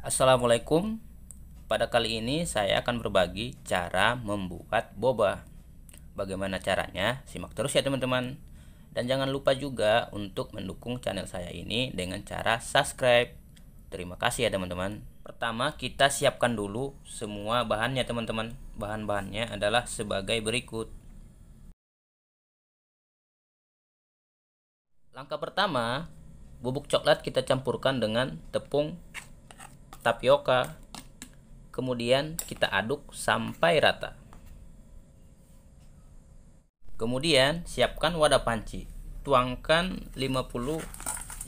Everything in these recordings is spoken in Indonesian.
Assalamualaikum. Pada kali ini saya akan berbagi cara membuat boba. Bagaimana caranya? Simak terus ya teman-teman. Dan jangan lupa juga untuk mendukung channel saya ini dengan cara subscribe. Terima kasih ya teman-teman. Pertama, kita siapkan dulu semua bahannya teman-teman. Bahan-bahannya adalah sebagai berikut. Langkah pertama, bubuk coklat kita campurkan dengan tepung tapioka. Kemudian kita aduk sampai rata. Kemudian siapkan wadah panci. Tuangkan 50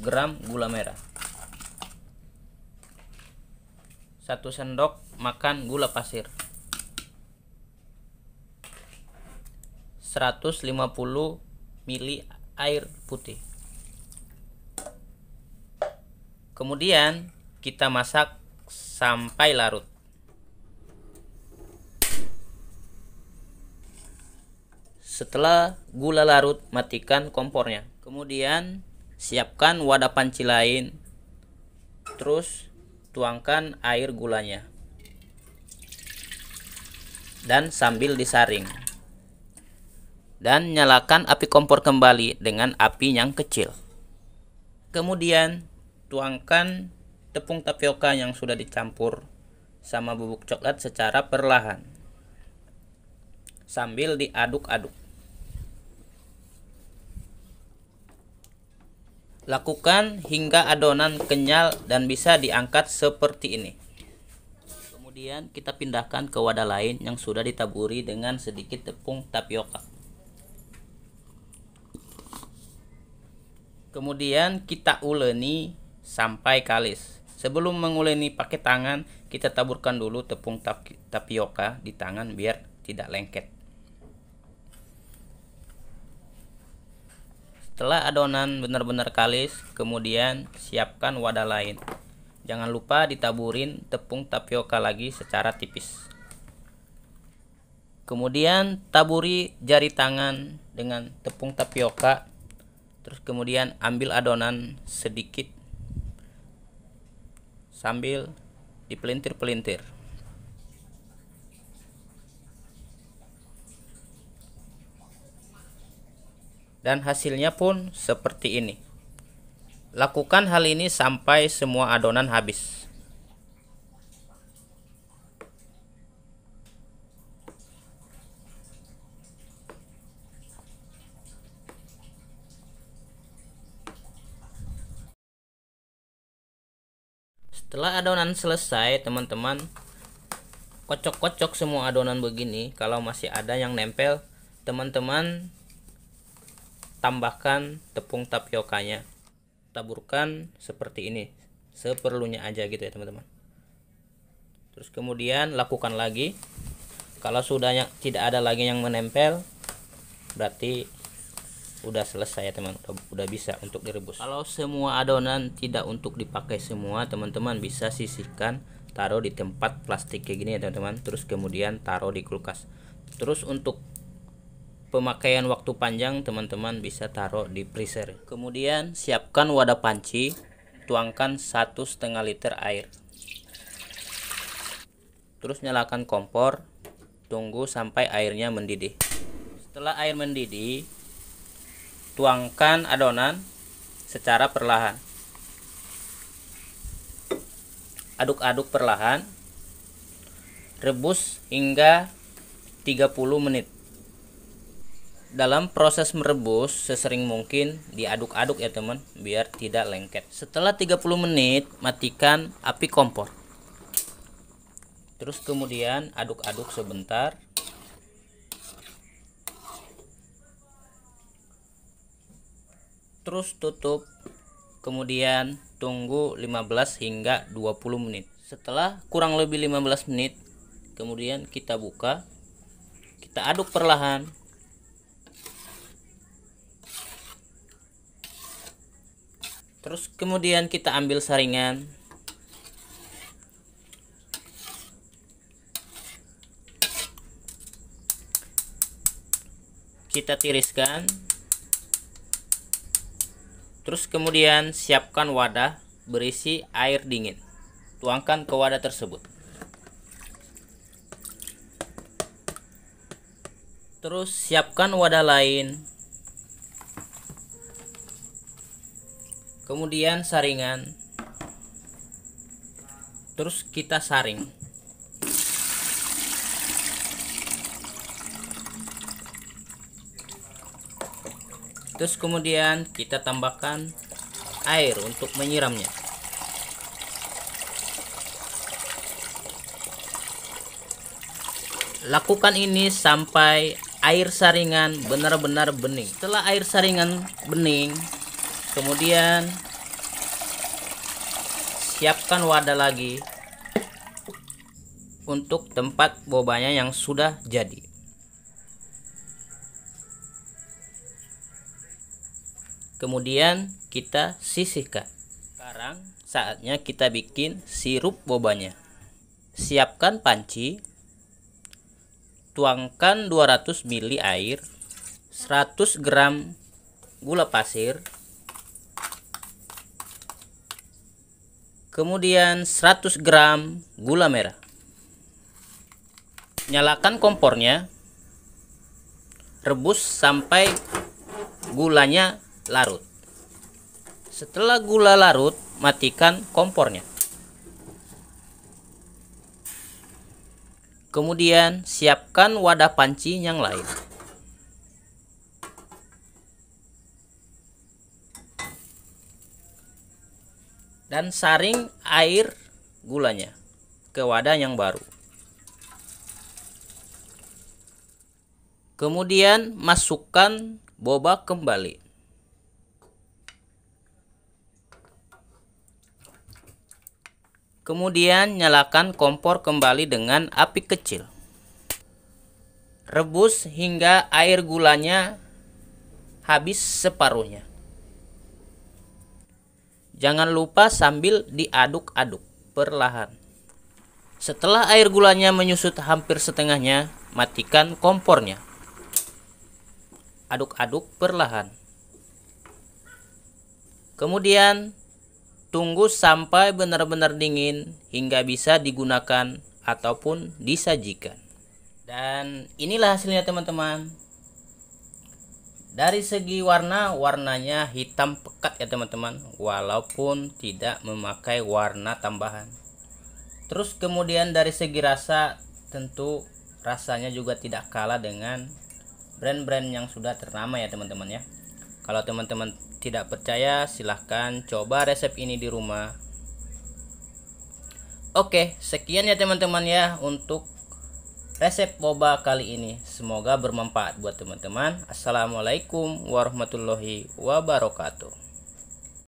gram gula merah. 1 sendok makan gula pasir. 150 ml air putih. Kemudian kita masak sampai larut. Setelah gula larut, matikan kompornya. Kemudian siapkan wadah panci lain. Terus tuangkan air gulanya. Dan sambil disaring. Dan nyalakan api kompor kembali dengan api yang kecil. Kemudian tuangkan tepung tapioka yang sudah dicampur sama bubuk coklat secara perlahan. Sambil diaduk-aduk. Lakukan hingga adonan kenyal dan bisa diangkat seperti ini. Kemudian kita pindahkan ke wadah lain yang sudah ditaburi dengan sedikit tepung tapioka. Kemudian kita uleni sampai kalis. Sebelum menguleni pakai tangan, kita taburkan dulu tepung tapioka di tangan biar tidak lengket. Setelah adonan benar-benar kalis, kemudian siapkan wadah lain. Jangan lupa ditaburin tepung tapioka lagi secara tipis. Kemudian taburi jari tangan dengan tepung tapioka. Terus kemudian ambil adonan sedikit sambil dipelintir-pelintir. Dan hasilnya pun seperti ini. Lakukan hal ini sampai semua adonan habis. Setelah adonan selesai, teman-teman kocok-kocok semua adonan begini. Kalau masih ada yang nempel, teman-teman tambahkan tepung tapiokanya. Taburkan seperti ini, seperlunya aja gitu ya teman-teman. Terus kemudian lakukan lagi. Kalau sudah tidak ada lagi yang menempel, berarti udah selesai ya teman, udah bisa untuk direbus. Kalau semua adonan tidak untuk dipakai semua, teman-teman bisa sisihkan, taruh di tempat plastik kayak gini ya teman-teman. Terus kemudian taruh di kulkas. Terus untuk pemakaian waktu panjang, teman-teman bisa taruh di freezer. Kemudian siapkan wadah panci, tuangkan 1,5 liter air. Terus nyalakan kompor, tunggu sampai airnya mendidih. Setelah air mendidih, tuangkan adonan secara perlahan. Aduk-aduk perlahan. Rebus hingga 30 menit. Dalam proses merebus, sesering mungkin diaduk-aduk ya teman, biar tidak lengket. Setelah 30 menit, matikan api kompor. Terus kemudian aduk-aduk sebentar. Terus tutup. Kemudian tunggu 15 hingga 20 menit. Setelah kurang lebih 15 menit, kemudian kita buka. Kita aduk perlahan. Terus kemudian kita ambil saringan. Kita tiriskan. Terus kemudian siapkan wadah berisi air dingin. tuangkan ke wadah tersebut. Terus siapkan wadah lain. Kemudian saringan. Terus kita saring. Terus kemudian kita tambahkan air untuk menyiramnya. Lakukan ini sampai air saringan benar-benar bening. Setelah air saringan bening, kemudian siapkan wadah lagi untuk tempat bobanya yang sudah jadi. Kemudian kita sisihkan. Sekarang saatnya kita bikin sirup bobanya. Siapkan panci. Tuangkan 200 ml air, 100 gram gula pasir, kemudian 100 gram gula merah. Nyalakan kompornya, rebus sampai gulanya larut. Setelah gula larut, matikan kompornya. Kemudian siapkan wadah panci yang lain. Dan saring air gulanya ke wadah yang baru. Kemudian masukkan boba kembali. Kemudian nyalakan kompor kembali dengan api kecil. Rebus hingga air gulanya habis separuhnya. Jangan lupa sambil diaduk-aduk perlahan. Setelah air gulanya menyusut hampir setengahnya, matikan kompornya. Aduk-aduk perlahan. Kemudian tunggu sampai benar-benar dingin hingga bisa digunakan ataupun disajikan. Dan inilah hasilnya teman-teman. Dari segi warnanya hitam pekat ya teman-teman, walaupun tidak memakai warna tambahan. Terus kemudian dari segi rasa, tentu rasanya juga tidak kalah dengan brand-brand yang sudah ternama ya teman-teman ya. Kalau teman-teman tidak percaya, silahkan coba resep ini di rumah. Oke, sekian ya teman-teman ya untuk resep boba kali ini. Semoga bermanfaat buat teman-teman. Assalamualaikum warahmatullahi wabarakatuh.